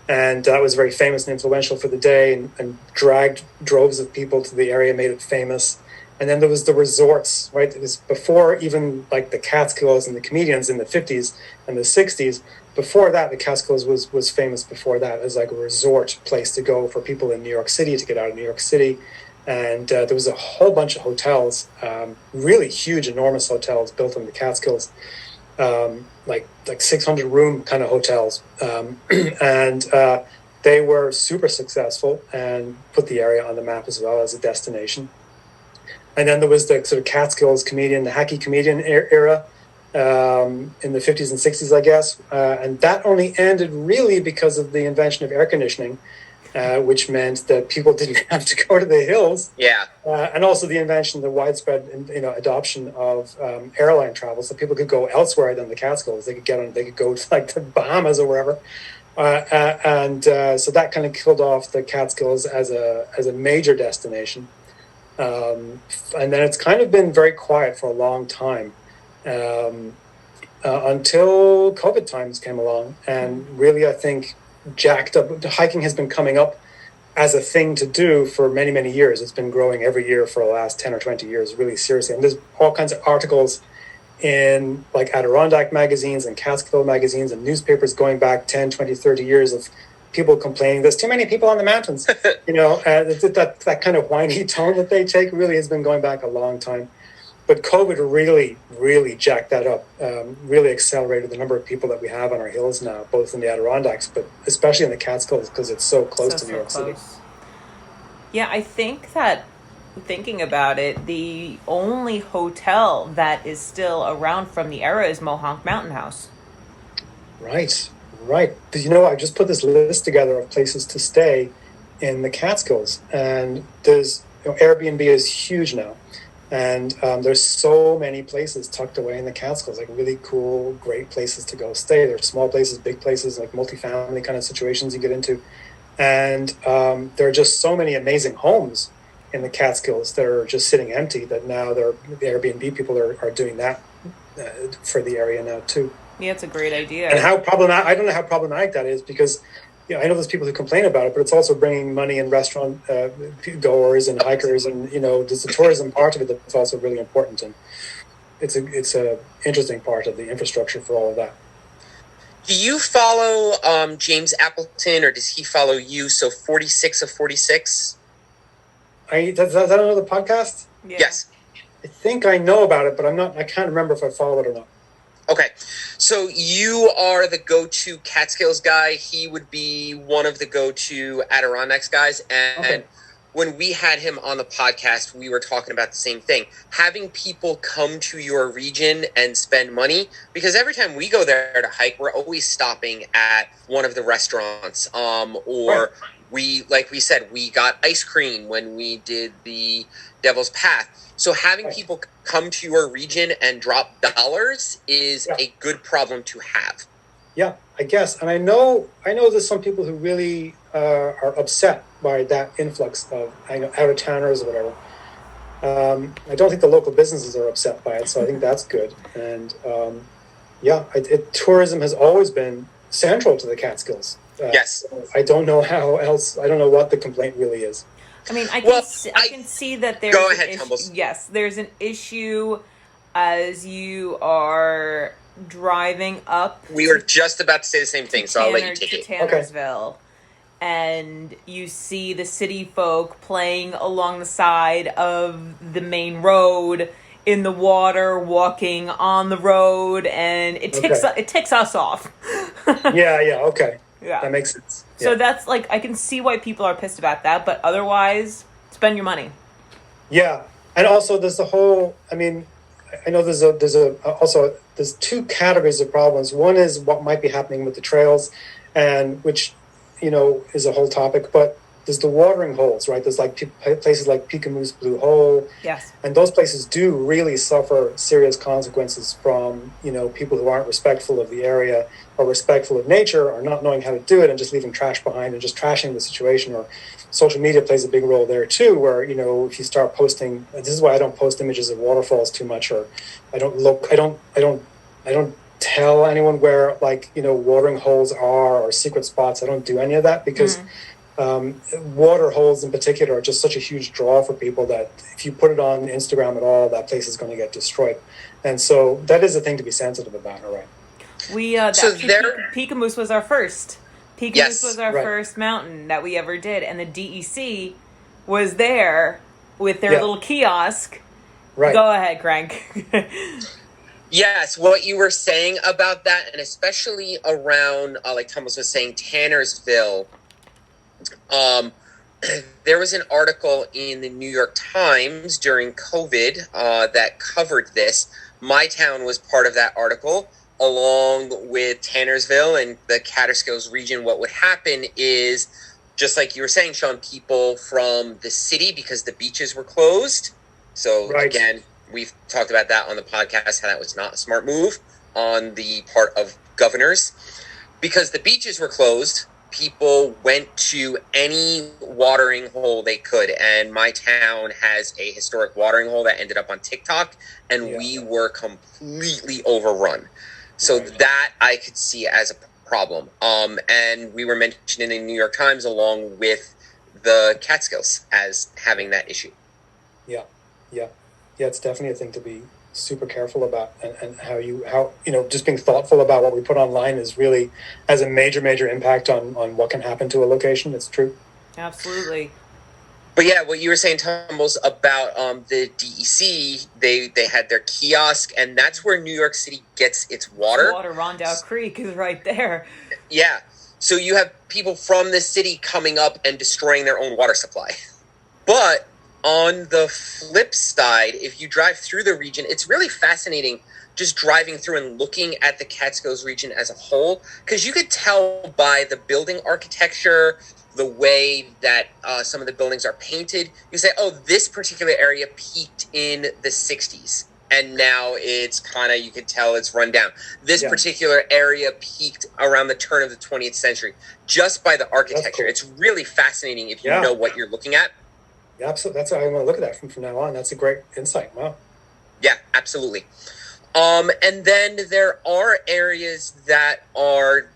And that was very famous and influential for the day, and dragged droves of people to the area, made it famous. And then there was the resorts, right? It was before even like the Catskills and the comedians in the 50s and the 60s. Before that, the Catskills was famous before that as like a resort place to go for people in New York City to get out of New York City. And there was a whole bunch of hotels, really huge, enormous hotels built in the Catskills, like 600 room kind of hotels. And they were super successful and put the area on the map as well as a destination. And then there was the sort of Catskills comedian, the hacky comedian era, in the 50s and 60s, I guess. And that only ended really because of the invention of air conditioning, which meant that people didn't have to go to the hills. Yeah. And also the invention, the widespread, adoption of airline travel, so people could go elsewhere than the Catskills. They could go to like the Bahamas or wherever. So that kind of killed off the Catskills as a major destination. And then it's kind of been very quiet for a long time, until COVID times came along, and really, I think, jacked up. Hiking has been coming up as a thing to do for many, many years. It's been growing every year for the last 10 or 20 years, really seriously. And there's all kinds of articles in like Adirondack magazines and Catskill magazines and newspapers going back 10, 20, 30 years of people complaining there's too many people on the mountains. That kind of whiny tone that they take really has been going back a long time. But COVID really, really jacked that up, really accelerated the number of people that we have on our hills now, both in the Adirondacks, but especially in the Catskills, because it's so close to New York City. Yeah, I think that, thinking about it, the only hotel that is still around from the era is Mohonk Mountain House. Right. But I just put this list together of places to stay in the Catskills, and there's Airbnb is huge now. And there's so many places tucked away in the Catskills, like really cool, great places to go stay. There's small places, big places, like multifamily kind of situations you get into. And there are just so many amazing homes in the Catskills that are just sitting empty that now the Airbnb people are doing that for the area now too. Yeah, it's a great idea. And I don't know how problematic that is, because I know there's people who complain about it, but it's also bringing money in restaurant goers and hikers, and there's the tourism part of it that's also really important, and it's a interesting part of the infrastructure for all of that. Do you follow James Appleton, or does he follow you? So 46 of 46. Does that another podcast? Yeah. Yes. I think I know about it, but I can't remember if I follow it or not. Okay, so you are the go-to Catskills guy. He would be one of the go-to Adirondacks guys. And when we had him on the podcast, we were talking about the same thing. Having people come to your region and spend money, because every time we go there to hike, we're always stopping at one of the restaurants. Or we said, we got ice cream when we did the Devil's Path. So having people come to your region and drop dollars is a good problem to have. Yeah, I guess, and I know there's some people who really are upset by that influx of out of towners or whatever. I don't think the local businesses are upset by it, so I think that's good. And tourism has always been central to the Catskills. Yes. I don't know how else. I don't know what the complaint really is. I mean, I can see that there's go ahead, Tumbles. Yes, there's an issue as you are driving up. We were just about to say the same thing, so I'll let you take it. Tannersville. Okay. And you see the city folk playing along the side of the main road in the water, walking on the road, and it ticks us off. Okay. Yeah, that makes sense. Yeah. So that's like, I can see why people are pissed about that, but otherwise, spend your money. Yeah, and also there's the whole. I mean, I know there's two categories of problems. One is what might be happening with the trails, and which is a whole topic, but there's the watering holes, right? There's like places like Pikamoose Blue Hole. Yes. And those places do really suffer serious consequences from, people who aren't respectful of the area or respectful of nature or not knowing how to do it and just leaving trash behind and just trashing the situation. Or social media plays a big role there too, where, if you start posting, this is why I don't post images of waterfalls too much, or I don't tell anyone where watering holes are or secret spots. I don't do any of that because water holes in particular are just such a huge draw for people that if you put it on Instagram at all, that place is going to get destroyed. And so that is a thing to be sensitive about, all right? Pikamoose was our first. Pikamoose was our first mountain that we ever did, and the DEC was there with their little kiosk. Right. Go ahead, Crank. Yes, what you were saying about that, and especially around, like Thomas was saying, Tannersville, there was an article in the New York Times during COVID that covered this. My town was part of that article, along with Tannersville and the Catskills region. What would happen is, just like you were saying, Sean, people from the city, because the beaches were closed. So, again, we've talked about that on the podcast, how that was not a smart move on the part of governors. Because the beaches were closed, people went to any watering hole they could. And my town has a historic watering hole that ended up on TikTok, and we were completely overrun. So that I could see as a problem. And we were mentioned in the New York Times along with the Catskills as having that issue. Yeah, it's definitely a thing to be super careful about, and how just being thoughtful about what we put online is really has a major impact on what can happen to a location. It's true. Absolutely. But yeah, what you were saying, Tumbles, about the DEC, they had their kiosk, and that's where New York City gets its water. Rondout Creek is right there. Yeah. So you have people from the city coming up and destroying their own water supply. But on the flip side, if you drive through the region, it's really fascinating just driving through and looking at the Catskills region as a whole, because you could tell by the building architecture, the way that some of the buildings are painted. You say, oh, this particular area peaked in the 60s, and now it's kind of, you could tell it's run down. This particular area peaked around the turn of the 20th century, just by the architecture. Cool. It's really fascinating if you know what you're looking at. Yeah, absolutely. That's how I'm going to look at that from now on. That's a great insight. Wow. Yeah, absolutely. And then there are areas that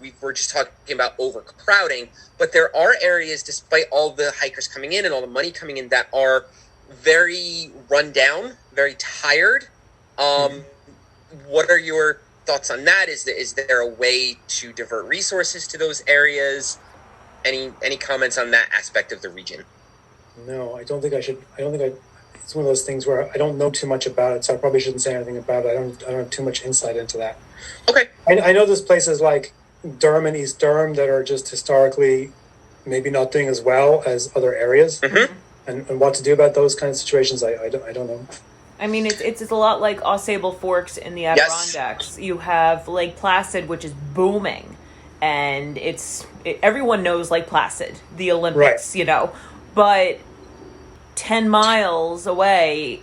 we were just talking about overcrowding, but there are areas, despite all the hikers coming in and all the money coming in, that are very run down, very tired. What are your thoughts on that? Is there a way to divert resources to those areas? Any comments on that aspect of the region? No, I don't think I should. It's one of those things where I don't know too much about it, so I probably shouldn't say anything about it. I don't have too much insight into that. Okay. I know there's places like Durham and East Durham that are just historically maybe not doing as well as other areas. Mm-hmm. And what to do about those kind of situations, I don't know. I mean, it's a lot like Ausable Forks in the Adirondacks. Yes. You have Lake Placid, which is booming, and everyone knows Lake Placid, the Olympics, but 10 miles away,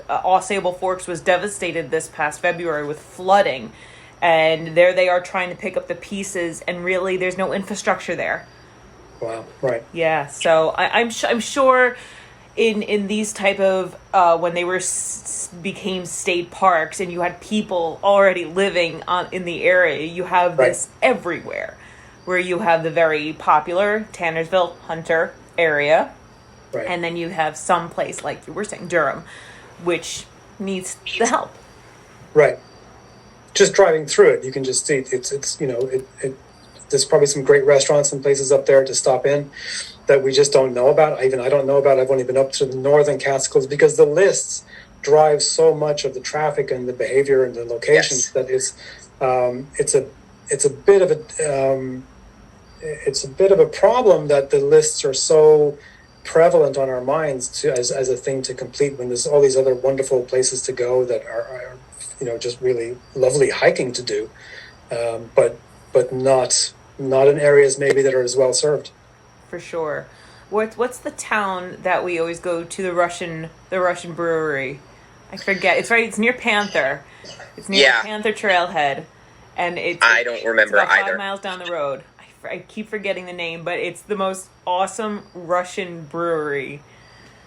Ausable Forks was devastated this past February with flooding, and there they are trying to pick up the pieces, and really there's no infrastructure there. Wow. Right. Yeah, so I'm sure in these type of when they were became state parks and you had people already living in the area, you have this everywhere, where you have the very popular Tannersville, Hunter area, and then you have some place like you were saying, Durham, which needs the help. Right. Just driving through it, you can just see it's there's probably some great restaurants and places up there to stop in that we just don't know about. Even I don't know about. I've only been up to the northern Catskills because the lists drive so much of the traffic and the behavior and the locations that it's a bit of a problem that the lists are so prevalent on our minds as a thing to complete when there's all these other wonderful places to go that are just really lovely hiking to do, but not in areas maybe that are as well served. For sure. What's the town that we always go to, the Russian Brewery? I forget. It's near Panther. It's near the Panther trailhead, and I don't remember it's about 5 miles down the road. I keep forgetting the name, but it's the most awesome Russian brewery.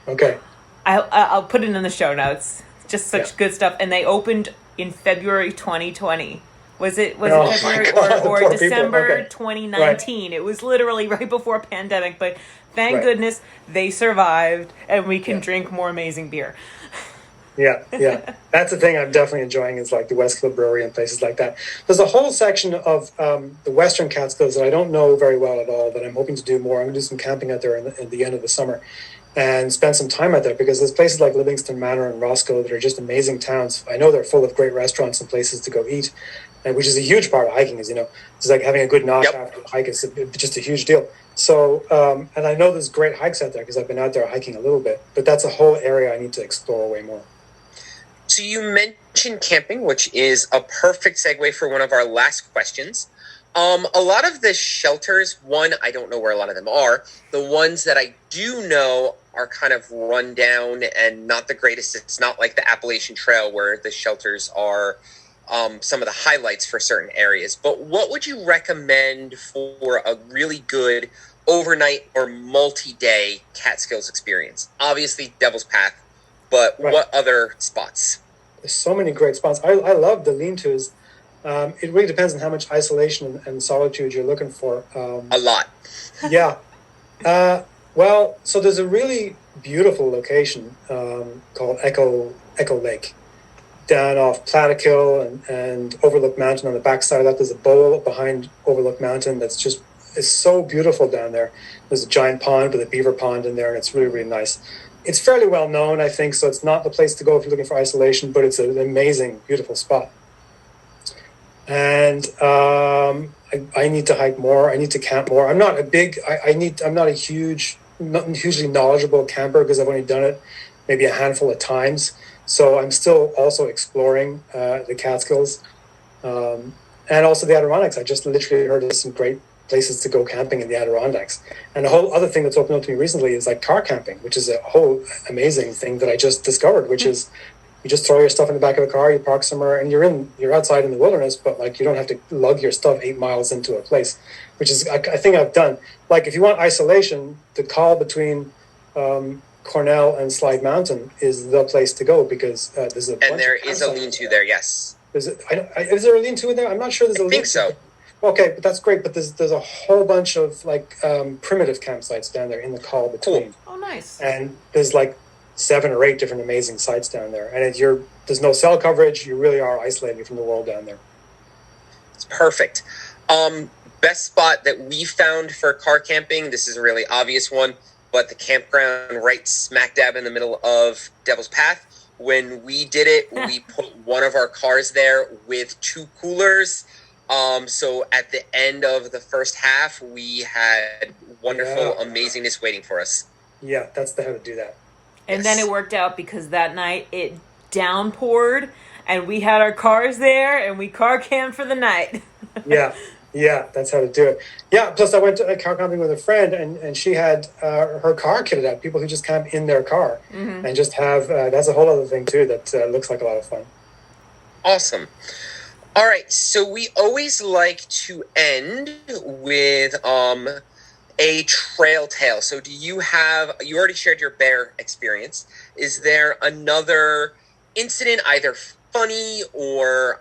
Okay. I'll put it in the show notes. Just such good stuff, and they opened in February 2020. Was it February or December 2019? Right. It was literally right before pandemic, but thank goodness they survived, and we can drink more amazing beer. Yeah. That's the thing I'm definitely enjoying is like the Westfield Brewery and places like that. There's a whole section of the Western Catskills that I don't know very well at all that I'm hoping to do more. I'm going to do some camping out there at the end of the summer and spend some time out there because there's places like Livingston Manor and Roscoe that are just amazing towns. I know they're full of great restaurants and places to go eat, and which is a huge part of hiking. Is it's like having a good nosh after the hike is just a huge deal. So and I know there's great hikes out there because I've been out there hiking a little bit, but that's a whole area I need to explore way more. So you mentioned camping, which is a perfect segue for one of our last questions. A lot of the shelters, I don't know where a lot of them are. The ones that I do know are kind of run down and not the greatest. It's not like the Appalachian Trail where the shelters are some of the highlights for certain areas. But what would you recommend for a really good overnight or multi-day Catskills experience? Obviously, Devil's Path, but what other spots? There's so many great spots. I love the lean-tos. It really depends on how much isolation and solitude you're looking for. A lot. Yeah. Well, so there's a really beautiful location called Echo Lake down off Platikill and Overlook Mountain. On the backside of that, there's a bowl behind Overlook Mountain that's just is so beautiful down there. There's a giant pond with a beaver pond in there, and it's really, really nice. It's fairly well known, I think, so it's not the place to go if you're looking for isolation, but it's an amazing, beautiful spot. And I need to hike more. I need to camp more. I'm not a hugely knowledgeable camper because I've only done it maybe a handful of times. So I'm still also exploring the Catskills and also the Adirondacks. I just literally heard of some great places to go camping in the Adirondacks. And a whole other thing that's opened up to me recently is like car camping, which is a whole amazing thing that I just discovered, which is you just throw your stuff in the back of the car, you park somewhere, and you're outside in the wilderness, but like you don't have to lug your stuff 8 miles into a place, which is I think I've done. Like if you want isolation, the call between Cornell and Slide Mountain is the place to go because there's a and there is a lean-to there. Yes, is there a lean-to in there? I'm not sure there's a lean-to. I think so. Okay, but that's great. But there's a whole bunch of like primitive campsites down there in the call between. Cool. Oh, nice. And there's like 7 or 8 different amazing sites down there. And there's no cell coverage. You really are isolated from the world down there. It's perfect. Best spot that we found for car camping. This is a really obvious one, but the campground right smack dab in the middle of Devil's Path. When we did it, we put one of our cars there with 2 coolers. So at the end of the first half, we had wonderful amazingness waiting for us. Yeah, that's the how to do that. And then it worked out because that night it downpoured and we had our cars there and we car camped for the night. Yeah, that's how to do it. Yeah, plus I went to car camping with a friend and she had her car kitted out, people who just camp in their car and just have, that's a whole other thing too that looks like a lot of fun. Awesome. All right, so we always like to end with a trail tale. So you already shared your bear experience. Is there another incident, either funny or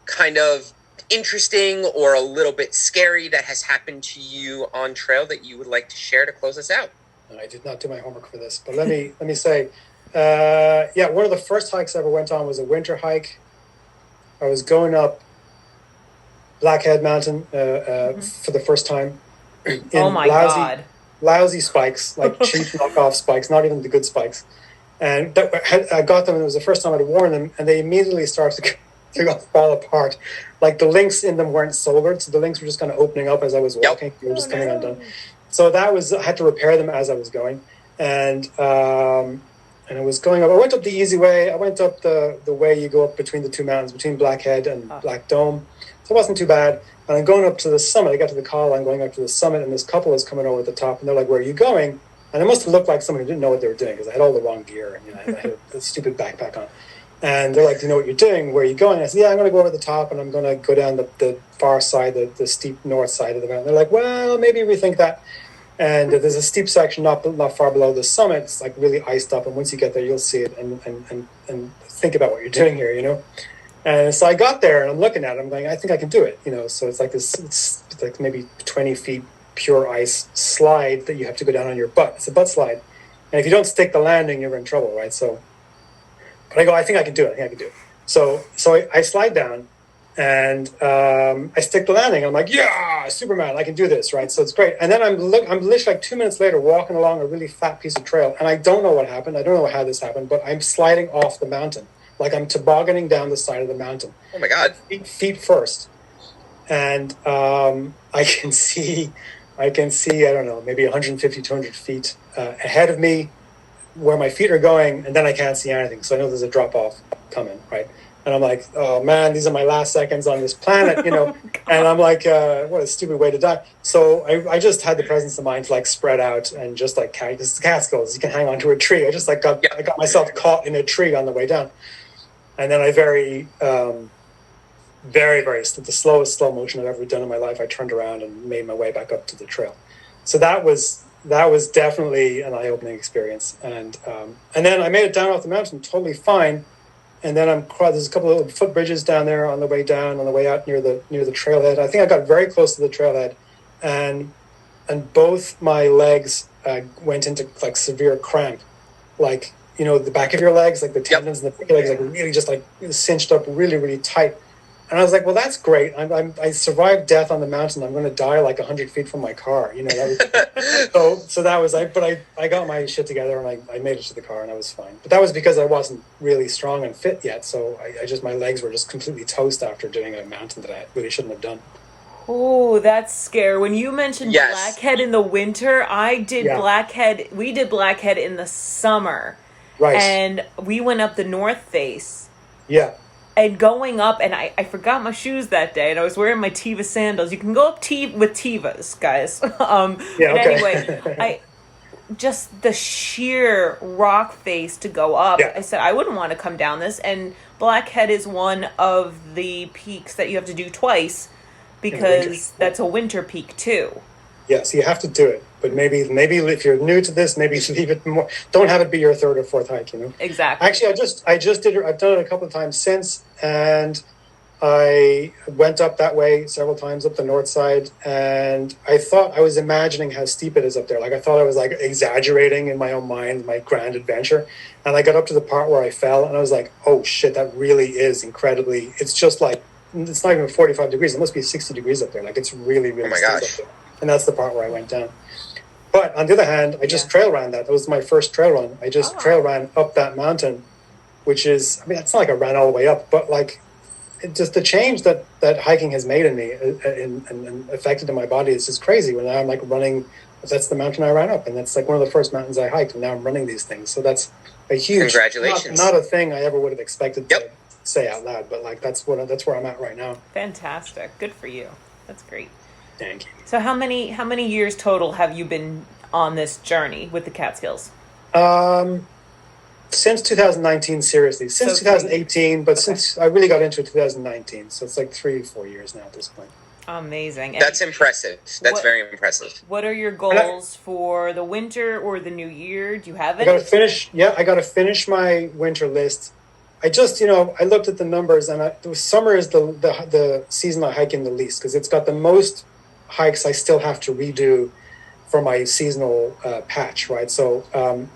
kind of interesting or a little bit scary, that has happened to you on trail that you would like to share to close us out? I did not do my homework for this, but let me say, one of the first hikes I ever went on was a winter hike. I was going up Blackhead Mountain for the first time. In Oh my God. Lousy spikes, like cheap knockoff spikes, not even the good spikes. And I got them, and it was the first time I'd worn them, and they immediately started to fall apart. Like the links in them weren't soldered, so the links were just kind of opening up as I was walking. Yep. They were just coming undone. So I had to repair them as I was going. And I was going up. I went up the easy way. I went up the way you go up between the two mountains, between Blackhead and Black Dome. So it wasn't too bad. And I'm going up to the summit. I got to the call. I'm going up to the summit, and this couple is coming over the top, and they're like, "Where are you going?" And it must have looked like someone who didn't know what they were doing, because I had all the wrong gear, and I had a stupid backpack on. And they're like, "Do you know what you're doing? Where are you going?" And I said, "Yeah, I'm going to go over the top, and I'm going to go down the far side, the steep north side of the mountain." They're like, "Well, maybe rethink that." And there's a steep section not far below the summit. It's like really iced up, and once you get there, you'll see it and think about what you're doing here, you know. And so I got there, and I'm looking at it. I'm going, I think I can do it, you know. So it's like this. It's like maybe 20 feet pure ice slide that you have to go down on your butt. It's a butt slide, and if you don't stick the landing, you're in trouble, right? So, but I go, I think I can do it. I think I can do it. So I slide down, and I stick the landing. I'm like, yeah, Superman, I can do this, right? So it's great. And then I'm literally like 2 minutes later walking along a really fat piece of trail, and I don't know what happened. I don't know how this happened, but I'm sliding off the mountain. Like I'm tobogganing down the side of the mountain. Oh my God. Feet first. And I can see, I don't know, maybe 150, 200 feet ahead of me where my feet are going, and then I can't see anything. So I know there's a drop off coming, right? And I'm like, oh man, these are my last seconds on this planet, you know? And I'm like, what a stupid way to die. So I just had the presence of mind to like spread out and just like carry, this is the Catskills, you can hang onto a tree. I just like I got myself caught in a tree on the way down. And then I very, the slowest slow motion I've ever done in my life, I turned around and made my way back up to the trail. So that was definitely an eye-opening experience. And then I made it down off the mountain totally fine. And then there's a couple of footbridges down there on the way down, on the way out near the trailhead. I think I got very close to the trailhead, and both my legs went into like severe cramp, like, you know, the back of your legs, like the tendons and the legs, like really just like cinched up really, really tight. And I was like, well, that's great. I survived death on the mountain. I'm going to die like 100 feet from my car. You know, that was, so that was like, but I got my shit together, and I made it to the car, and I was fine. But that was because I wasn't really strong and fit yet. So my legs were just completely toast after doing a mountain that I really shouldn't have done. Oh, that's scary. When you mentioned Blackhead in the winter, Blackhead. We did Blackhead in the summer. Right. And we went up the North Face. Yeah. And going up, and I forgot my shoes that day, and I was wearing my Teva sandals. You can go up with Tevas, guys. Anyway, just the sheer rock face to go up. Yeah. I said, I wouldn't want to come down this. And Blackhead is one of the peaks that you have to do twice, because that's a winter peak too. Yes, you have to do it. But maybe if you're new to this, maybe leave it more. Don't have it be your third or fourth hike, you know. Exactly. Actually, I just did it. I've done it a couple of times since, and I went up that way several times up the north side, and I thought I was imagining how steep it is up there. Like I thought I was like exaggerating in my own mind my grand adventure, and I got up to the part where I fell, and I was like, oh shit, that really is incredibly. It's just like it's not even 45 degrees. It must be 60 degrees up there. Like it's really, really. Oh my gosh. Up there. And that's the part where I went down. But on the other hand, I just trail ran that. That was my first trail run. I just trail ran up that mountain, which is, I mean, it's not like I ran all the way up, but like just the change that hiking has made in me and affected in my body is just crazy. When I'm like running, that's the mountain I ran up, and that's like one of the first mountains I hiked, and now I'm running these things. So that's a huge, congratulations. Not a thing I ever would have expected to say out loud, but like that's where I'm at right now. Fantastic. Good for you. That's great. Thank you. So how many years total have you been on this journey with the Catskills? Since 2019, seriously. Since So 2018, but since I really got into it 2019. So it's like 3-4 years now at this point. Amazing. And That's impressive. That's what- very impressive. what are your goals for the winter or the new year? Do you have I any? got to finish my winter list. I just, I looked at the numbers, and the summer is the season I hike in the least because it's got the most hikes I still have to redo for my seasonal patch, right? So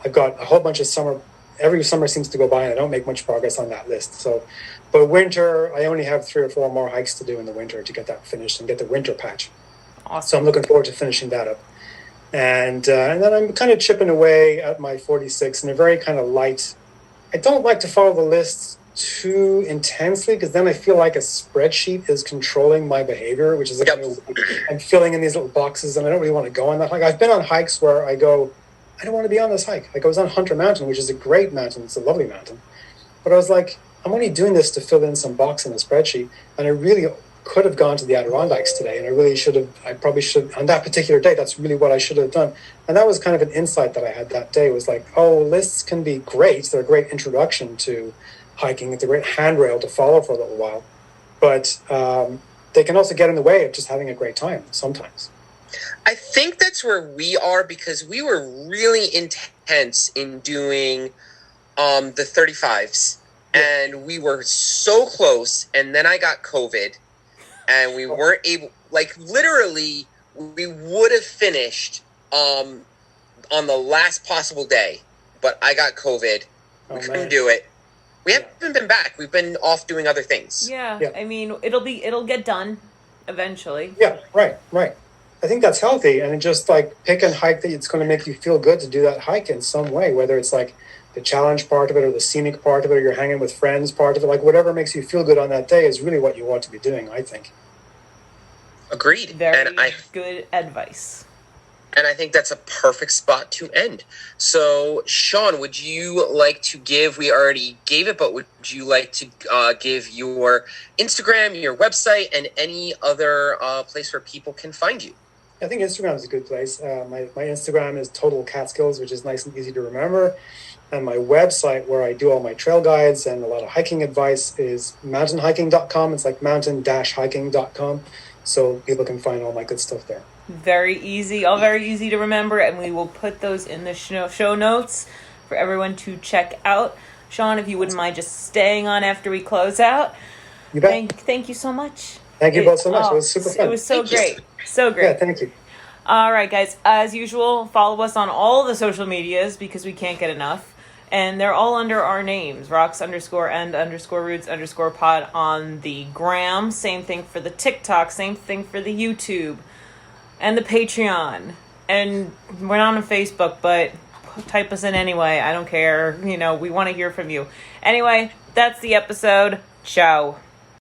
I've got a whole bunch of summer. Every summer seems to go by, and I don't make much progress on that list. So, but winter, I only have 3 or 4 more hikes to do in the winter to get that finished and get the winter patch. Awesome. So I'm looking forward to finishing that up. And then I'm kind of chipping away at my 46 in a very kind of light. I don't like to follow the list too intensely because then I feel like a spreadsheet is controlling my behavior, which is like I'm filling in these little boxes and I don't really want to go on that hike. I've been on hikes where I go, I don't want to be on this hike. Like I was on Hunter Mountain, which is a great mountain. It's a lovely mountain. But I was like, I'm only doing this to fill in some box in a spreadsheet. And I really could have gone to the Adirondacks today. And I probably should, on that particular day, that's really what I should have done. And that was kind of an insight that I had that day was like, oh, lists can be great. They're a great introduction to hiking. It's a great handrail to follow for a little while. But they can also get in the way of just having a great time sometimes. I think that's where we are because we were really intense in doing the 35s. And we were so close. And then I got COVID. And we weren't able, like literally, we would have finished on the last possible day. But I got COVID. We couldn't do it. We haven't been back. We've been off doing other things. Yeah. I mean, it'll get done eventually. Yeah, right. I think that's healthy, and just like pick a hike that it's going to make you feel good to do that hike in some way, whether it's like the challenge part of it or the scenic part of it or you're hanging with friends part of it, like whatever makes you feel good on that day is really what you want to be doing, I think. Agreed. Very good advice. And I think that's a perfect spot to end. So, Sean, would you like to give, we already gave it, but would you like to give your Instagram, your website, and any other place where people can find you? I think Instagram is a good place. My Instagram is Total Catskills, which is nice and easy to remember. And my website, where I do all my trail guides and a lot of hiking advice, is mountainhiking.com. It's like mountain-hiking.com. So people can find all my good stuff there. Very easy, all very easy to remember, and we will put those in the show notes for everyone to check out. Sean, if you wouldn't mind just staying on after we close out. You bet. Thank you so much. Thank you both so much. It was super fun. It was so great. So great. Yeah, thank you. All right, guys. As usual, follow us on all the social medias because we can't get enough. And they're all under our names, rocks_and_roots_pod on the gram. Same thing for the TikTok. Same thing for the YouTube. And the Patreon. And we're not on Facebook, but type us in anyway. I don't care. We want to hear from you. Anyway, that's the episode. Ciao.